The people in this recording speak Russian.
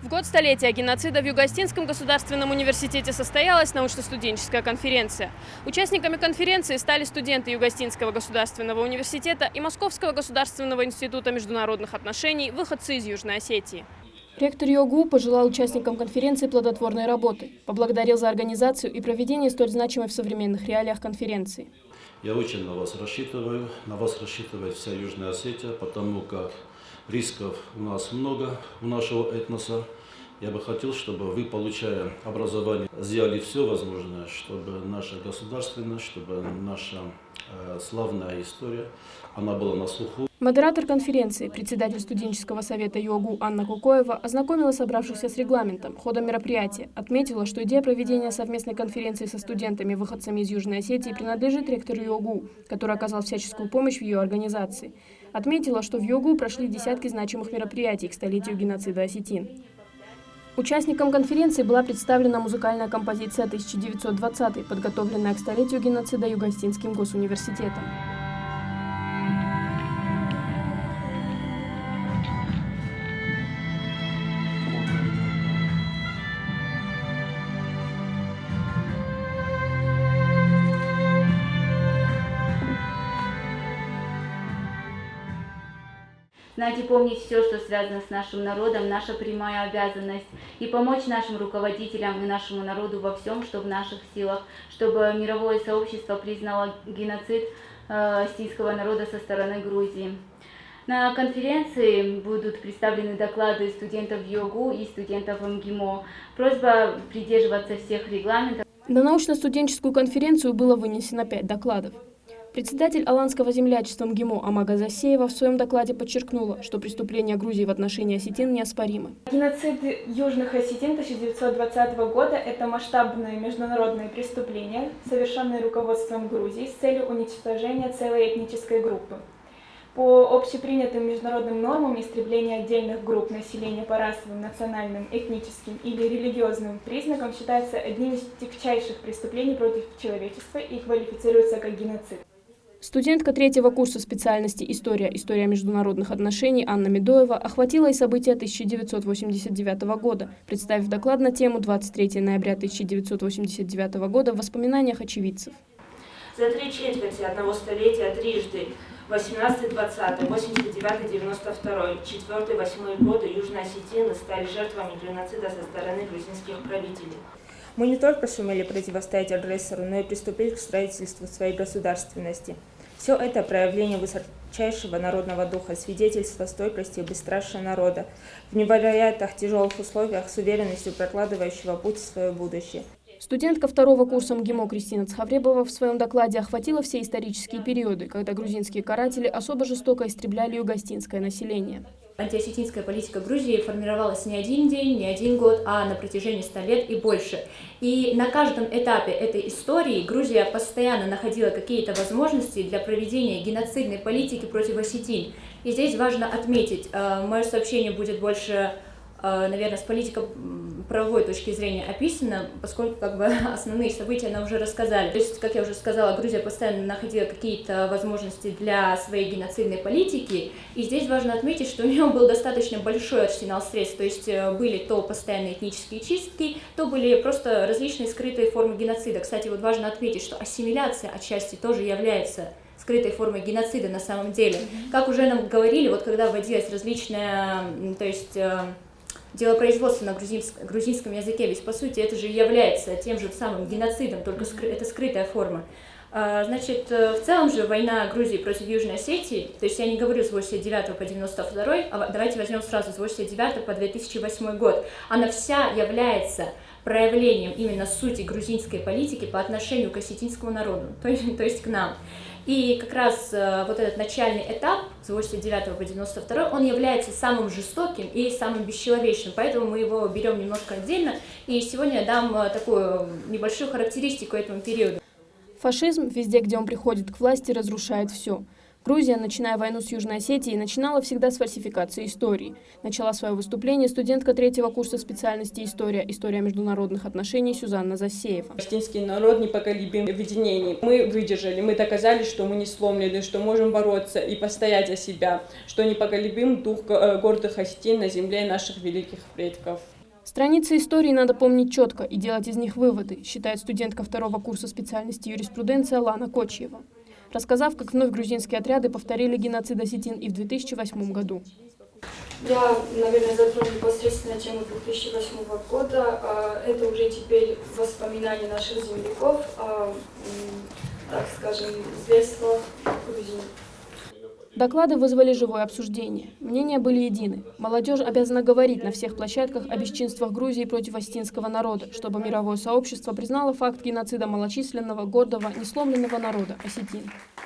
В год столетия геноцида в Юго-Остинском государственном университете состоялась научно-студенческая конференция. Участниками конференции стали студенты Юго-Остинского государственного университета и Московского государственного института международных отношений, выходцы из Южной Осетии. Ректор ЮОГУ пожелал участникам конференции плодотворной работы, поблагодарил за организацию и проведение столь значимой в современных реалиях конференции. Я очень на вас рассчитывает вся Южная Осетия, потому как рисков у нас много у нашего этноса. Я бы хотел, чтобы вы, получая образование, сделали все возможное, чтобы наша государственность, чтобы наша славная история, она была на слуху. Модератор конференции, председатель студенческого совета ЮОГУ Анна Кукоева ознакомила собравшихся с регламентом, ходом мероприятия, отметила, что идея проведения совместной конференции со студентами-выходцами из Южной Осетии принадлежит ректору ЮОГУ, который оказал всяческую помощь в ее организации. Отметила, что в ЮОГУ прошли десятки значимых мероприятий к столетию геноцида осетин. Участникам конференции была представлена музыкальная композиция 1920, подготовленная к столетию геноцида Юго-Остинским госуниверситетом. Знать и помнить все, что связано с нашим народом, наша прямая обязанность, и помочь нашим руководителям и нашему народу во всем, что в наших силах, чтобы мировое сообщество признало геноцид остинского народа со стороны Грузии. На конференции будут представлены доклады студентов ЮОГУ и студентов МГИМО. Просьба придерживаться всех регламентов. На научно-студенческую конференцию было вынесено 5 докладов. Председатель Аланского землячества МГИМО Амага Засеева в своем докладе подчеркнула, что преступления Грузии в отношении осетин неоспоримы. Геноцид южных осетин 1920 года – это масштабное международное преступление, совершенное руководством Грузии с целью уничтожения целой этнической группы. По общепринятым международным нормам истребление отдельных групп населения по расовым, национальным, этническим или религиозным признакам считается одним из тягчайших преступлений против человечества и квалифицируется как геноцид. Студентка 3-го курса специальности «История международных отношений» Анна Медоева охватила и события 1989 года, представив доклад на тему «23 ноября 1989 года в воспоминаниях очевидцев». За 3/4 одного столетия трижды 18-20, 89-92, 4-8 годы Южные Осетины стали жертвами геноцида со стороны грузинских правителей. Мы не только сумели противостоять агрессору, но и приступили к строительству своей государственности. Все это проявление высочайшего народного духа, свидетельство стойкости и бесстрашия народа, в невероятно тяжелых условиях с уверенностью прокладывающего путь в свое будущее. Студентка 2-го курса МГИМО Кристина Цхавребова в своем докладе охватила все исторические периоды, когда грузинские каратели особо жестоко истребляли юго-остинское население. Антиосетинская политика Грузии формировалась не один день, не один год, а на протяжении 100 лет и больше. И на каждом этапе этой истории Грузия постоянно находила какие-то возможности для проведения геноцидной политики против осетин. И здесь важно отметить, мое сообщение будет больше, наверное, с политико-правовой точки зрения описано, поскольку основные события нам уже рассказали. То есть, как я уже сказала, Грузия постоянно находила какие-то возможности для своей геноцидной политики, и здесь важно отметить, что у нее был достаточно большой арсенал средств, то есть были то постоянные этнические чистки, то были просто различные скрытые формы геноцида. Кстати, вот важно отметить, что ассимиляция отчасти тоже является скрытой формой геноцида на самом деле. Как уже нам говорили, вот когда вводилась различная, то есть дело производства на грузинском языке, ведь по сути это же является тем же самым геноцидом, только это скрытая форма. Значит, в целом же война Грузии против Южной Осетии, то есть я не говорю с 89 по 92, а давайте возьмем сразу с 89 по 2008 год, она вся является проявлением именно сути грузинской политики по отношению к осетинскому народу, то есть к нам. И как раз вот этот начальный этап с 89 по 92, он является самым жестоким и самым бесчеловечным, поэтому мы его берем немножко отдельно. И сегодня я дам такую небольшую характеристику этому периоду. Фашизм, везде, где он приходит к власти, разрушает все. Грузия, начиная войну с Южной Осетией, начинала всегда с фальсификации истории. Начала свое выступление студентка 3-го курса специальности «История международных отношений» Сюзанна Засеева. Осетинский народ непоколебим в единении. Мы выдержали, мы доказали, что мы не сломлены, что можем бороться и постоять за себя, что непоколебим дух гордых осетин на земле наших великих предков. Страницы истории надо помнить четко и делать из них выводы, считает студентка 2-го курса специальности юриспруденция Лана Кочиева, рассказав, как вновь грузинские отряды повторили геноцид осетин и в 2008 году. Я, наверное, затрону непосредственно тему 2008 года. Это уже теперь воспоминания наших земляков о, так скажем, зверствах Грузии. Доклады вызвали живое обсуждение. Мнения были едины. Молодежь обязана говорить на всех площадках о бесчинствах Грузии против осетинского народа, чтобы мировое сообщество признало факт геноцида малочисленного, гордого, несломленного народа осетин.